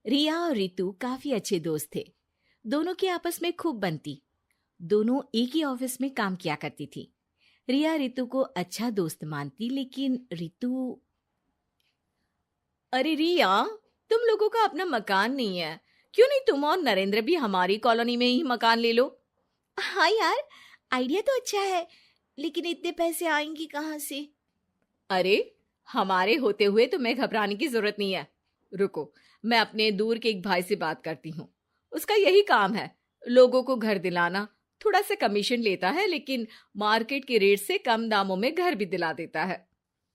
रिया और रितु काफी अच्छे दोस्त थे। दोनों की आपस में खूब बनती। दोनों एक ही ऑफिस में काम किया करती थी। रिया रितु को अच्छा दोस्त मानती, लेकिन रितु। अरे रिया, तुम लोगों का अपना मकान नहीं है, क्यों नहीं तुम और नरेंद्र भी हमारी कॉलोनी में ही मकान ले लो? हाँ यार, आइडिया तो अच्छा है, लेकिन इतने पैसे आएंगे कहाँ से? अरे, हमारे होते हुए तुम्हें घबराने की जरूरत नहीं है। रुको, मैं अपने दूर के एक भाई से बात करती हूँ। उसका यही काम है, लोगों को घर दिलाना। थोड़ा सा कमीशन लेता है, लेकिन मार्केट के रेट से कम दामों में घर भी दिला देता है।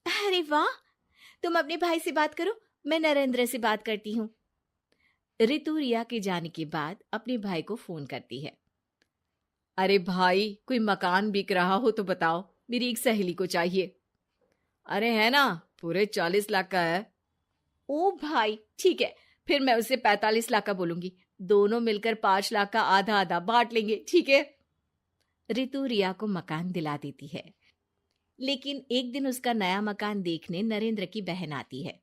अरे वाह, तुम अपने भाई से बात करो, मैं नरेंद्र से बात करती हूँ। रितु रिया के जाने के बाद अपने भाई को फोन करती है। अरे भाई, कोई मकान बिक रहा हो तो बताओ, मेरी एक सहेली को चाहिए। अरे है ना, पूरे 40 लाख का है। ओ भाई, ठीक है, फिर मैं उसे 45 लाख का बोलूंगी। दोनों मिलकर 5 लाख का आधा आधा बांट लेंगे, ठीक है? रितु रिया को मकान दिला देती है, लेकिन एक दिन उसका नया मकान देखने नरेंद्र की बहन आती है।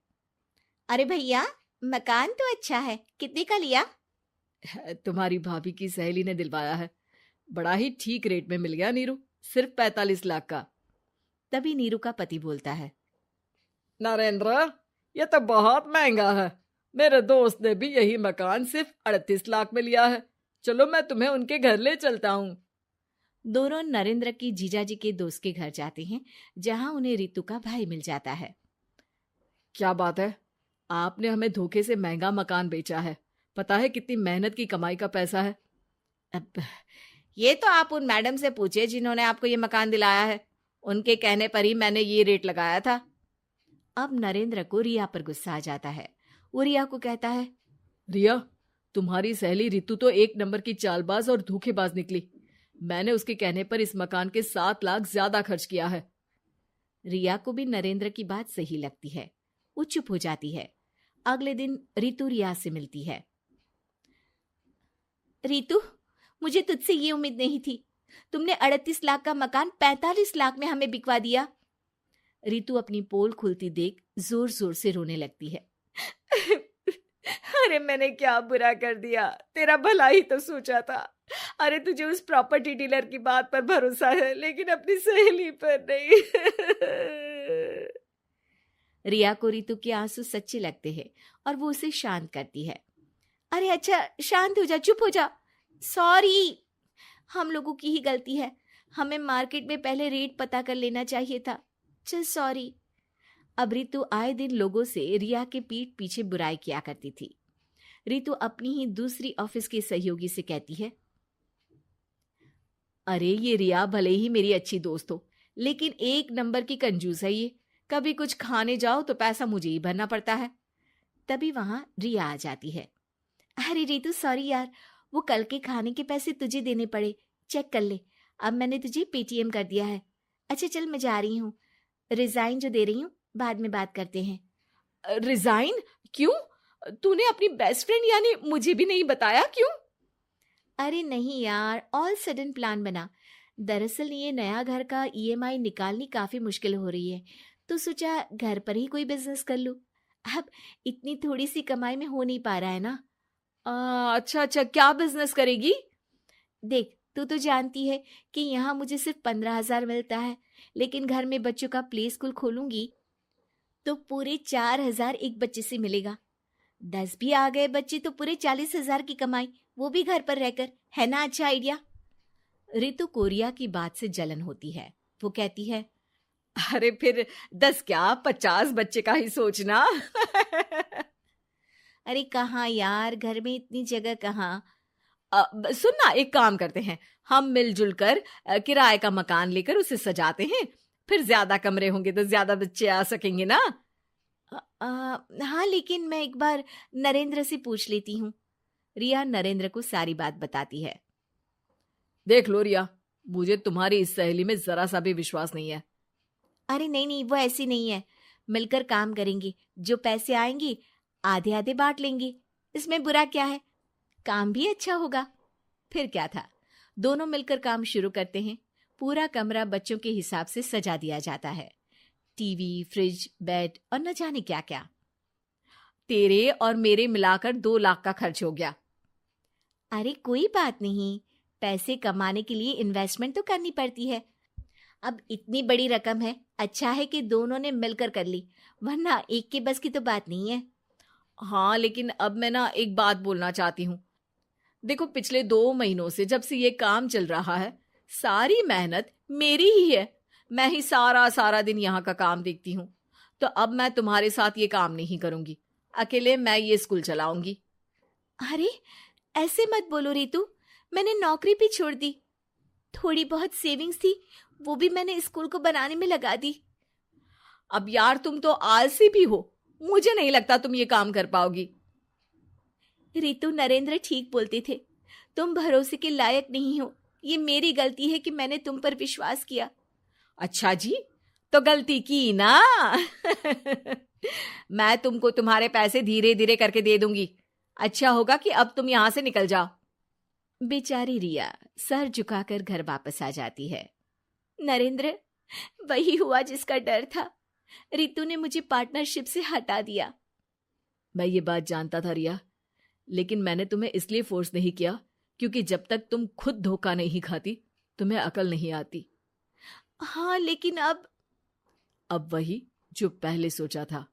अरे भैया, मकान तो अच्छा है, कितने का लिया? तुम्हारी भाभी की सहेली ने दिलवाया है, बड़ा ही ठीक रेट में मिल गया नीरू, सिर्फ 45 लाख का। तभी नीरू का पति बोलता है। नरेंद्र, ये तो बहुत महंगा है। मेरे दोस्त ने भी यही मकान सिर्फ 38 लाख में लिया है। चलो, मैं तुम्हें उनके घर ले चलता हूँ। दोनों नरेंद्र की जीजाजी के दोस्त के घर जाते हैं, जहां उन्हें रितु का भाई मिल जाता है। क्या बात है, आपने हमें धोखे से महंगा मकान बेचा है। पता है कितनी मेहनत की कमाई का पैसा है। अब ये तो आप उन मैडम से पूछे जिन्होंने आपको ये मकान दिलाया है। उनके कहने पर ही मैंने ये रेट लगाया था। अब नरेंद्र को रिया पर गुस्सा आ जाता है। वो रिया को कहता है, रिया, तुम्हारी सहेली रितु तो एक नंबर की चालबाज और धोखेबाज निकली। मैंने उसके कहने पर इस मकान के 7 लाख ज्यादा खर्च किया है। रिया को भी नरेंद्र की बात सही लगती है। वो चुप हो जाती है। अगले दिन रितु रिया से मिलती है। रितु, मुझे तुझसे ये उम्मीद नहीं थी। तुमने 38 लाख का मकान 45 लाख में हमें बिकवा दिया। रितु अपनी पोल खुलती देख जोर जोर से रोने लगती है। अरे मैंने क्या बुरा कर दिया, तेरा भला ही तो सोचा था। अरे तुझे उस प्रॉपर्टी डीलर की बात पर भरोसा है, लेकिन अपनी सहेली पर नहीं। रिया को रितु के आंसू सच्चे लगते हैं और वो उसे शांत करती है। अरे अच्छा, शांत हो जा, चुप हो जा। सॉरी, हम लोगों की ही गलती है। हमें मार्केट में पहले रेट पता कर लेना चाहिए था। चल सॉरी। अब रितु आए दिन लोगों से रिया के पीठ पीछे बुराई किया करती थी। रितु अपनी ही दूसरी ऑफिस के सहयोगी से कहती है, अरे ये रिया भले ही मेरी अच्छी दोस्त हो, लेकिन एक नंबर की कंजूस है ये। कभी कुछ खाने जाओ तो पैसा मुझे ही भरना पड़ता है। तभी वहां रिया आ जाती है। अरे रितु, सॉरी यार, वो कल के खाने के पैसे तुझे देने पड़े, चेक कर ले। अब मैंने तुझे पेटीएम कर दिया है। अच्छा चल, मैं जा रही हूँ। रिजाइन जो दे रही हूँ, बाद में बात करते हैं। रिजाइन? क्यों? तूने अपनी बेस्ट फ्रेंड यानी मुझे भी नहीं बताया, क्यों? अरे नहीं यार, ऑल सडन प्लान बना। दरअसल ये नया घर का ईएमआई निकालनी काफी मुश्किल हो रही है, तो सोचा घर पर ही कोई बिजनेस कर लूं। अब इतनी थोड़ी सी कमाई में हो नहीं पा रहा है ना। अच्छा अच्छा, क्या बिजनेस करेगी? देख, तू तो जानती है कि यहाँ मुझे सिर्फ 15,000 मिलता है, लेकिन घर में बच्चों का प्ले स्कूल खोलूंगी तो पूरे 4,000 एक बच्चे से मिलेगा। 10 भी आ गए बच्चे तो पूरे 40,000 की कमाई, वो भी घर पर रहकर। है ना अच्छा आइडिया? रितु को रिया की बात से जलन होती है। वो कहती है, अरे फिर 10 क्या, 50 बच्चे का ही सोचना। अरे कहाँ यार, घर में इतनी जगह कहाँ। सुन ना, एक काम करते हैं, हम मिलजुल कर किराए का मकान लेकर उसे सजाते हैं। फिर ज्यादा कमरे होंगे तो ज्यादा बच्चे आ सकेंगे ना। हाँ, लेकिन मैं एक बार नरेंद्र से पूछ लेती हूँ। रिया नरेंद्र को सारी बात बताती है। देख लो रिया, मुझे तुम्हारी इस सहेली में जरा सा भी विश्वास नहीं है। अरे नहीं नहीं, वो ऐसी नहीं है। मिलकर काम करेंगे, जो पैसे आएंगे आधे आधे बांट लेंगे। इसमें बुरा क्या है, काम भी अच्छा होगा। फिर क्या था, दोनों मिलकर काम शुरू करते हैं। पूरा कमरा बच्चों के हिसाब से सजा दिया जाता है। टीवी, फ्रिज, बेड और न जाने क्या क्या। तेरे और मेरे मिलाकर 2 लाख का खर्च हो गया। अरे कोई बात नहीं, पैसे कमाने के लिए इन्वेस्टमेंट तो करनी पड़ती है। अब इतनी बड़ी रकम है, अच्छा है कि दोनों ने मिलकर कर ली, वरना एक के बस की तो बात नहीं है। हाँ, लेकिन अब मैं ना एक बात बोलना चाहती हूँ। देखो, पिछले 2 महीनों से जब से ये काम चल रहा है, सारी मेहनत मेरी ही है। मैं ही सारा सारा दिन यहाँ का काम देखती हूँ। तो अब मैं तुम्हारे साथ ये काम नहीं करूंगी, अकेले मैं ये स्कूल चलाऊंगी। अरे ऐसे मत बोलो रितु, मैंने नौकरी भी छोड़ दी। थोड़ी बहुत सेविंग्स थी, वो भी मैंने स्कूल को बनाने में लगा दी। अब यार, तुम तो आलसी भी हो, मुझे नहीं लगता तुम ये काम कर पाओगी। रितु, नरेंद्र ठीक बोलते थे, तुम भरोसे के लायक नहीं हो। ये मेरी गलती है कि मैंने तुम पर विश्वास किया। अच्छा जी, तो गलती की ना। मैं तुमको तुम्हारे पैसे धीरे धीरे करके दे दूंगी। अच्छा होगा कि अब तुम यहां से निकल जाओ। बेचारी रिया सर झुकाकर घर वापस आ जाती है। नरेंद्र, वही हुआ जिसका डर था। रितु ने मुझे पार्टनरशिप से हटा दिया। मैं ये बात जानता था रिया, लेकिन मैंने तुम्हें इसलिए फोर्स नहीं किया क्योंकि जब तक तुम खुद धोखा नहीं खाती, तुम्हें अकल नहीं आती। हाँ, लेकिन अब वही जो पहले सोचा था।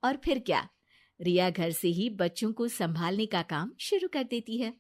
और फिर क्या, रिया घर से ही बच्चों को संभालने का काम शुरू कर देती है।